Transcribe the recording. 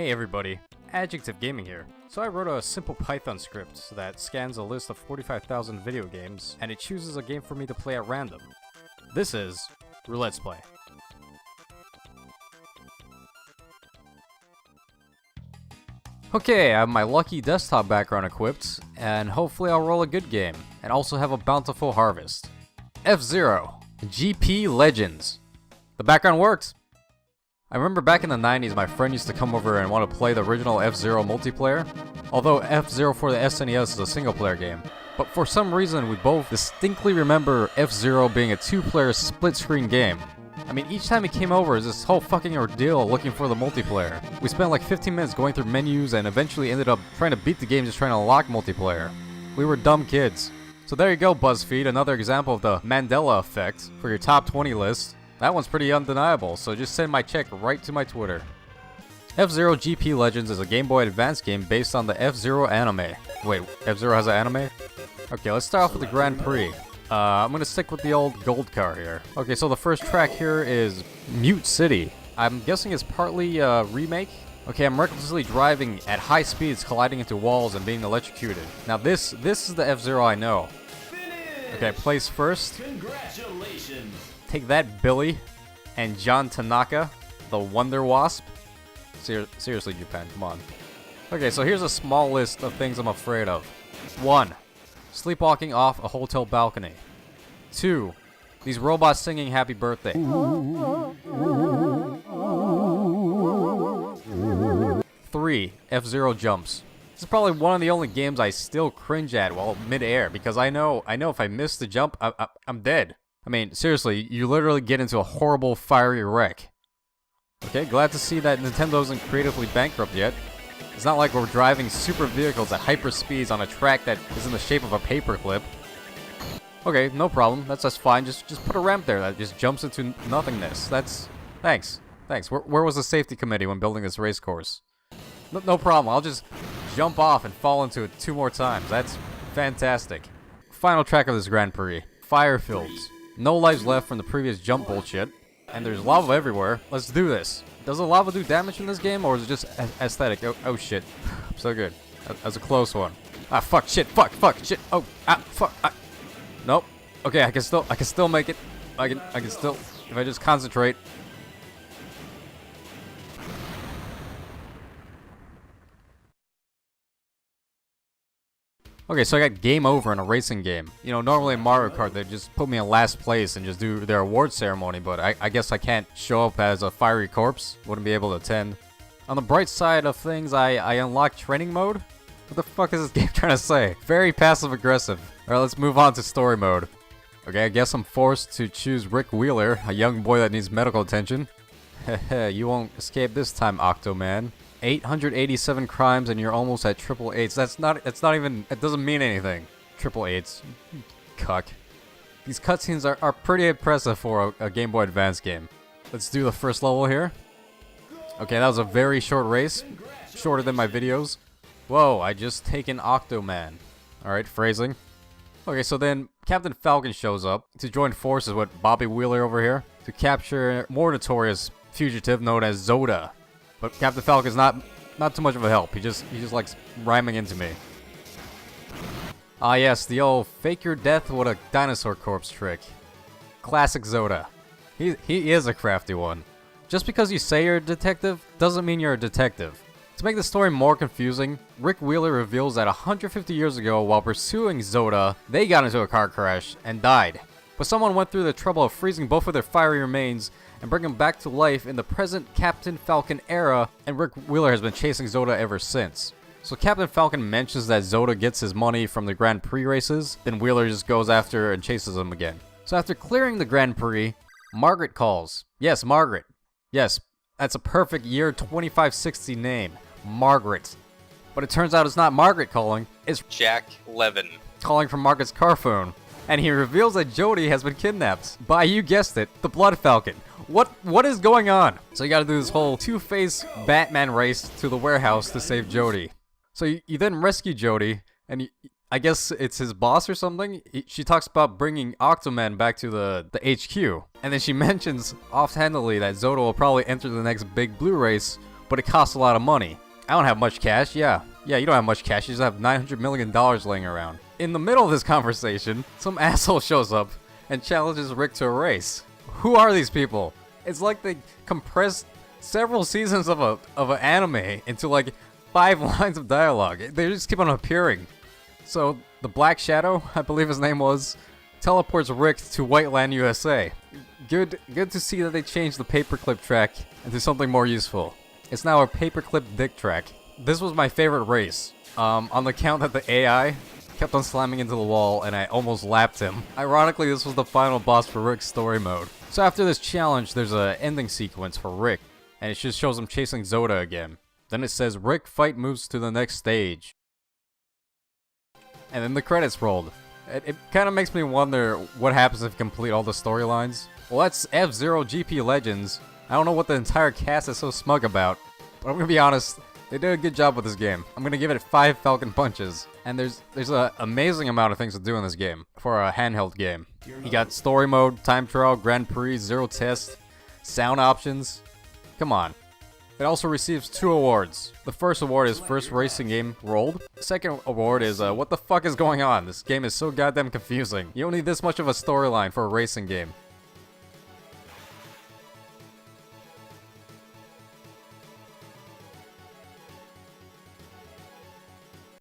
Hey everybody, Adjective Gaming here. So I wrote a simple Python script that scans a list of 45,000 video games, and it chooses a game for me to play at random. This is Let's Play. Okay, I have my lucky desktop background equipped, and hopefully I'll roll a good game, and also have a bountiful harvest. F-Zero, GP Legends. The background works! I remember back in the 90s my friend used to come over and want to play the original F-Zero multiplayer, although F-Zero for the SNES is a single player game. But for some reason we both distinctly remember F-Zero being a two-player split-screen game. I mean, each time he came over, it was this whole fucking ordeal looking for the multiplayer. We spent like 15 minutes going through menus and eventually ended up trying to beat the game just trying to unlock multiplayer. We were dumb kids. So there you go, BuzzFeed, another example of the Mandela effect for your top 20 list. That one's pretty undeniable, so just send my check right to my Twitter. F-Zero GP Legends is a Game Boy Advance game based on the F-Zero anime. Wait, F-Zero has an anime? Okay, let's start off with the Grand Prix. I'm gonna stick with the old gold car here. Okay, so the first track here is Mute City. I'm guessing it's partly a remake. Okay, I'm recklessly driving at high speeds, colliding into walls and being electrocuted. Now this is the F-Zero I know. Okay, place first. Congratulations! Take that, Billy and John Tanaka, the Wonder Wasp. Seriously, Japan, come on. Okay, so here's a small list of things I'm afraid of. 1. Sleepwalking off a hotel balcony. 2. These robots singing happy birthday. 3. F-Zero jumps. This is probably one of the only games I still cringe at while mid-air, because I know if I miss the jump, I'm dead. I mean, seriously, you literally get into a horrible fiery wreck. Okay, glad to see that Nintendo isn't creatively bankrupt yet. It's not like we're driving super vehicles at hyper speeds on a track that is in the shape of a paperclip. Okay, no problem. That's fine. Just put a ramp there that just jumps into nothingness. Thanks. Where was the safety committee when building this race course? No problem. I'll just jump off and fall into it 2 more times. That's fantastic. Final track of this Grand Prix. Fire fields. No lives left from the previous jump bullshit. And there's lava everywhere. Let's do this. Does the lava do damage in this game, or is it just aesthetic? Oh shit. So good. That was a close one. Ah, fuck, shit, fuck, shit. Oh, fuck. Nope. Okay, I can still make it. I can still, if I just concentrate. Okay, so I got game over in a racing game. You know, normally in Mario Kart, they just put me in last place and just do their award ceremony, but I guess I can't show up as a fiery corpse. Wouldn't be able to attend. On the bright side of things, I unlocked training mode. What the fuck is this game trying to say? Very passive-aggressive. Alright, let's move on to story mode. Okay, I guess I'm forced to choose Rick Wheeler, a young boy that needs medical attention. Heh, you won't escape this time, Octoman. 887 crimes and you're almost at triple eights. That's not even, it doesn't mean anything. Triple eights. Cuck. These cutscenes are pretty impressive for a Game Boy Advance game. Let's do the first level here. Okay, that was a very short race. Shorter than my videos. Whoa, I just taken Octoman. Alright, phrasing. Okay, so then Captain Falcon shows up to join forces with Bobby Wheeler over here to capture more notorious fugitive known as Zoda. But Captain Falcon's not too much of a help. He just likes rhyming into me. Ah yes, the old fake your death with a dinosaur corpse trick. Classic Zoda. He is a crafty one. Just because you say you're a detective doesn't mean you're a detective. To make the story more confusing, Rick Wheeler reveals that 150 years ago, while pursuing Zoda, they got into a car crash and died. But someone went through the trouble of freezing both of their fiery remains and bring him back to life in the present Captain Falcon era, and Rick Wheeler has been chasing Zoda ever since. So Captain Falcon mentions that Zoda gets his money from the Grand Prix races, then Wheeler just goes after and chases him again. So after clearing the Grand Prix, Margaret calls. Yes, Margaret. Yes, that's a perfect year 2560 name. Margaret. But it turns out it's not Margaret calling, it's Jack Levin. Calling from Margaret's car phone. And he reveals that Jodie has been kidnapped by, you guessed it, the Blood Falcon. What is going on? So you gotta do this whole two-face Batman race to the warehouse to save Jodie. So you then rescue Jodie, and I guess it's his boss or something. She talks about bringing Octoman back to the HQ. And then she mentions offhandedly that Zoda will probably enter the next big blue race but it costs a lot of money. I don't have much cash, yeah. Yeah, you don't have much cash, you just have $900 million laying around. In the middle of this conversation, some asshole shows up and challenges Rick to a race. Who are these people? It's like they compressed several seasons of an anime into like 5 lines of dialogue. They just keep on appearing. So, the Black Shadow, I believe his name was, teleports Rick to Whiteland, USA. Good to see that they changed the paperclip track into something more useful. It's now a paperclip dick track. This was my favorite race, on the count that the AI kept on slamming into the wall and I almost lapped him. Ironically, this was the final boss for Rick's story mode. So after this challenge, there's an ending sequence for Rick, and it just shows him chasing Zoda again. Then it says, Rick fight moves to the next stage. And then the credits rolled. It kind of makes me wonder what happens if you complete all the storylines. Well, that's F-Zero GP Legends. I don't know what the entire cast is so smug about, but I'm gonna be honest, they did a good job with this game. I'm gonna give it 5 Falcon Punches. And there's an amazing amount of things to do in this game for a handheld game. You got story mode, time trial, Grand Prix, zero test, sound options. Come on. It also receives 2 awards. The first award is First Racing Game Rolled. The second award is, what the fuck is going on? This game is so goddamn confusing. You don't need this much of a storyline for a racing game.